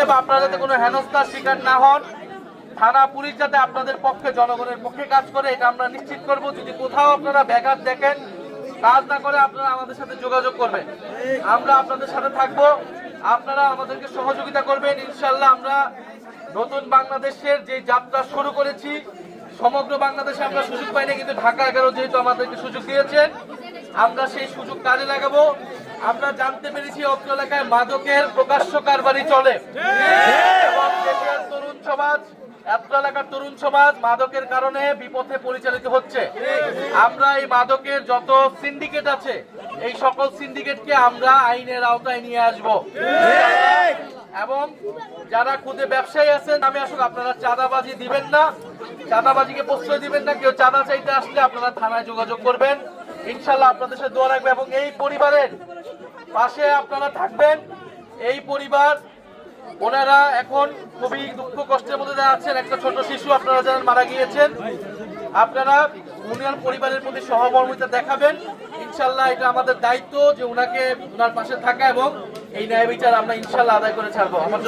বা আপনারা যাতে কোনো হেনস্থার শিকার না হন, থানা পুলিশ যাতে আপনাদের পক্ষে জনগণের পক্ষে কাজ করে এটা আমরা নিশ্চিত করব। যদি কোথাও আপনারা ব্যাঘাত দেখেন, কাজ না করে, আপনারা আমাদের সাথে যোগাযোগ করবেন, আমরা আপনাদের সাথে থাকবো, আপনারা আমাদেরকে সহযোগিতা করবেন। ইনশাল্লাহ আমরা নতুন বাংলাদেশের যে যাত্রা শুরু করেছি, সমগ্র বাংলাদেশে আমরা সুযোগ পাইনি, কিন্তু ঢাকা 11 যেহেতু আমাদেরকে সুযোগ দিয়েছেন, আমরা সেই সুযোগ কাজে লাগাবো। আমরা জানতে পেরেছি অত্র এলাকায় মাদকের প্রকাশ্য কারবারি চলে এবং দেশের তরুণ সমাজ, অত্র এলাকার তরুণ সমাজ মাদকের কারণে বিপথে পরিচালিত হচ্ছে। আমরা এই মাদকের যত সিন্ডিকেট আছে, এই সকল সিন্ডিকেটকে আমরা আইনের আওতায় নিয়ে আসব এবং যারা খুদে ব্যবসায়ী আছেন, আমি আসলে আপনারা চাঁদাবাজি দিবেন না, চাঁদাবাজিকে প্রশ্রয় দিবেন না। কেউ চাঁদা চাইতে আসলে আপনারা থানায় যোগাযোগ করবেন, ইনশাল্লাহ আপনাদের সাথে দোয়া রাখবে এবং এই পরিবারের পাশে আপনারা থাকবেন। এই পরিবার, ওনারা এখন খুবই দুঃখ কষ্টের মধ্যে আছেন। একটা ছোট শিশু আপনারা জানেন মারা গিয়েছেন। আপনারা উনার পরিবারের প্রতি সহমর্মিতা দেখাবেন। ইনশাল্লাহ এটা আমাদের দায়িত্ব যে উনাকে, উনার পাশে থাকা এবং এই ন্যায় বিচার আমরা ইনশাল্লাহ আদায় করে ছাড়বো। আমার